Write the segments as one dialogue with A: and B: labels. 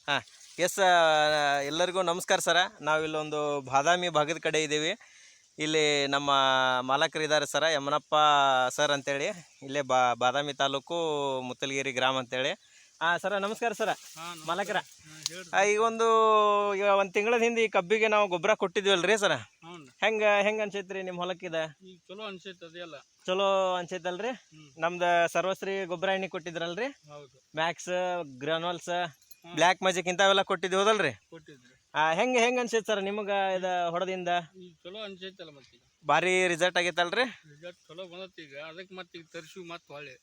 A: ಹಾಂ ಎಸ್ ಎಲ್ಲರಿಗೂ ನಮಸ್ಕಾರ ಸರ. ನಾವಿಲ್ಲೊಂದು ಬಾದಾಮಿ ಭಾಗದ ಕಡೆ ಇದ್ದೀವಿ. ಇಲ್ಲಿ ನಮ್ಮ ಮಾಲಕರಿದ್ದಾರೆ ಸರ, ಯಮನಪ್ಪ ಸರ್ ಅಂತೇಳಿ. ಇಲ್ಲೇ ಬಾದಾಮಿ ತಾಲೂಕು ಮುತ್ತಲಗಿರಿ ಗ್ರಾಮ ಅಂತೇಳಿ. ಸರ ನಮಸ್ಕಾರ ಸರ. ಮಾಲಕರ ಈಗ ಒಂದು ತಿಂಗಳ ಹಿಂದೆ ಈ ಕಬ್ಬಿಗೆ ನಾವು ಗೊಬ್ಬರ ಕೊಟ್ಟಿದ್ವಲ್ರಿ ಸರ, ಹೆಂಗ ಅನ್ಸೈತ್ರಿ ನಿಮ್ಮ ಹೊಲಕ್ಕಿದ?
B: ಚಲೋ ಅನ್ಸೈತೆ,
A: ಚಲೋ ಅನ್ಸೈತಲ್ರಿ. ನಮ್ದು ಸರ್ವಶ್ರೀ ಗೊಬ್ಬರ ಎಣ್ಣೆ ಕೊಟ್ಟಿದ್ರಲ್ರಿ, ಮ್ಯಾಕ್ಸ್, ಗ್ರಾನೋಲ್ಸ್, ಬ್ಲ್ಯಾಕ್ ಮ್ಯಾಜಿಕ್ ಇಂಥವೆಲ್ಲ ಕೊಟ್ಟಿದ್ವಿ ಹೌದಲ್ರಿ? ಹೆಂಗ ಅನ್ಸೈತೆ ಸರ್ ನಿಮಗೆ ಇದು ಹೊಡೆದಿಂದ?
B: ಚಲೋ ಅನ್ಸೈತಲ್ಲ, ಮತ್ತೆ
A: ಭಾರಿ ರಿಸಲ್ಟ್ ಆಗೈತಲ್ರಿ?
B: ರಿಸಲ್ಟ್ ಚಲೋ ಬಂದೈತಿ. ಈಗ ಅದಕ್ಕೆ ಮತ್ತೆ ಈಗ ತರಿಸಿ ಮತ್ತೆ ಹೊಳ್ಳಿ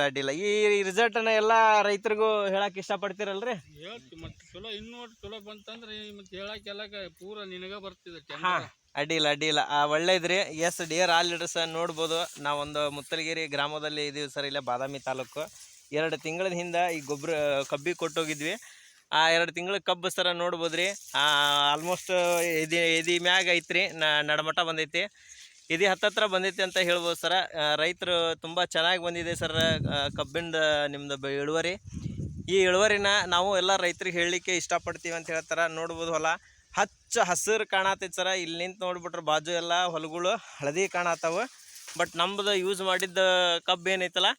A: ಅಡ್ಡಿಲ್ಲ. ಈ ರಿಸಲ್ಟನ್ನ ಎಲ್ಲ ರೈತರಿಗೂ ಹೇಳಕ್ ಇಷ್ಟಪಡ್ತೀರಲ್ರಿ?
B: ಹೇಳ್ತಿ ಮತ್ತೆ ಚಲೋ ಇನ್ನೂ ಚಲೋ ಬಂತಂದ್ರೆ ಮತ್ತೆ ಹೇಳಕ್ಕೆಲ್ಲ ಪೂರ ನಿನಗ ಬರ್ತಿದೆ.
A: ಅಡ್ಡಿಲ್ಲ ಒಳ್ಳೇದ್ರಿ. ಎಸ್ ಡಿಯರ್ ಆಲ್ ಲೀಡರ್ಸ್, ನೋಡ್ಬೋದು ನಾವೊಂದು ಮುತ್ತಲಗಿರಿ ಗ್ರಾಮದಲ್ಲಿ ಇದೀವಿ ಸರ್, ಇಲ್ಲೇ ಬಾದಾಮಿ ತಾಲೂಕು. 2 ತಿಂಗಳ ಹಿಂದೆ ಈ ಗೊಬ್ಬರ ಕಬ್ಬಿ ಕೊಟ್ಟೋಗಿದ್ವಿ. 2 ತಿಂಗಳ ಕಬ್ಬು ಸರ ನೋಡ್ಬೋದ್ರಿ. ಆಲ್ಮೋಸ್ಟ್ ಎದಿ ಮ್ಯಾಗ ಐತ್ರಿ, ನಡಮಟ ಬಂದೈತಿ, ಎದಿ ಹತ್ತತ್ರ ಬಂದೈತಿ ಅಂತ ಹೇಳ್ಬೋದು ಸರ. ರೈತರು ತುಂಬ ಚೆನ್ನಾಗಿ ಬಂದಿದೆ ಸರ್ ಕಬ್ಬಿಂದ ನಿಮ್ದು ಇಳುವರಿ. ಈ ಇಳುವರಿನ ನಾವು ಎಲ್ಲ ರೈತರಿಗೆ ಹೇಳಲಿಕ್ಕೆ ಇಷ್ಟಪಡ್ತೀವಿ ಅಂತ ಹೇಳ್ತಾರೆ. ನೋಡ್ಬೋದು ಹೊಲ ಹಚ್ಚ ಹಸಿರು ಕಾಣತೈತಿ ಸರ. ಇಲ್ಲಿ ನಿಂತು ನೋಡ್ಬಿಟ್ರೆ ಬಾಜು ಎಲ್ಲ ಹೊಲಗಳು ಹಳದಿ ಕಾಣತ್ತಾವ. ಬಟ್ ನಮ್ಮದು ಯೂಸ್ ಮಾಡಿದ್ದ ಕಬ್ಬು ಏನೈತಲ್ಲ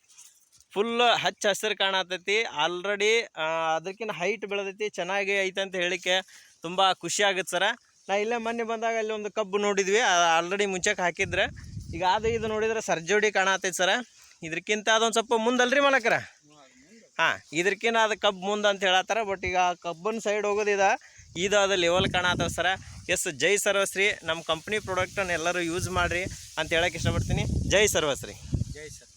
A: ಫುಲ್ ಹಚ್ಚ ಹಸಿರು ಕಾಣತೈತಿ. ಆಲ್ರೆಡಿ ಅದಕ್ಕಿಂತ ಹೈಟ್ ಬೆಳೆದೈತಿ, ಚೆನ್ನಾಗಿ ಐತೆ ಅಂತ ಹೇಳಿಕೆ ತುಂಬ ಖುಷಿ ಆಗುತ್ತೆ ಸರ. ನಾ ಇಲ್ಲೇ ಮೊನ್ನೆ ಬಂದಾಗ ಅಲ್ಲಿ ಒಂದು ಕಬ್ಬು ನೋಡಿದ್ವಿ, ಆಲ್ರೆಡಿ ಮುಂಚೆಗೆ ಹಾಕಿದ್ರೆ. ಈಗ ಇದು ನೋಡಿದ್ರೆ ಸರ್ಜೋಡಿ ಕಾಣತೈತಿ ಸರ. ಇದಕ್ಕಿಂತ ಅದೊಂದು ಸ್ವಲ್ಪ ಮುಂದಲ್ರಿ ಮಾಲಕರ? ಇದಕ್ಕಿಂತ ಅದು ಕಬ್ಬು ಮುಂದೆ ಅಂತ ಹೇಳತ್ತಾರ. ಬಟ್ ಈಗ ಕಬ್ಬನ ಸೈಡ್ ಹೋಗೋದಿದೆ, ಅದು ಲೆವೆಲ್ ಕಾಣತ್ತವ ಸರ. ಎಸ್ ಜೈ ಸರ್ವಶ್ರೀ, ನಮ್ಮ ಕಂಪ್ನಿ ಪ್ರಾಡಕ್ಟನ್ನು ಎಲ್ಲರೂ ಯೂಸ್ ಮಾಡಿರಿ ಅಂತ ಹೇಳಕ್ಕೆ ಇಷ್ಟಪಡ್ತೀನಿ. ಜೈ ಸರ್ವಶ್ರೀ.
B: ಜೈ ಸರ್.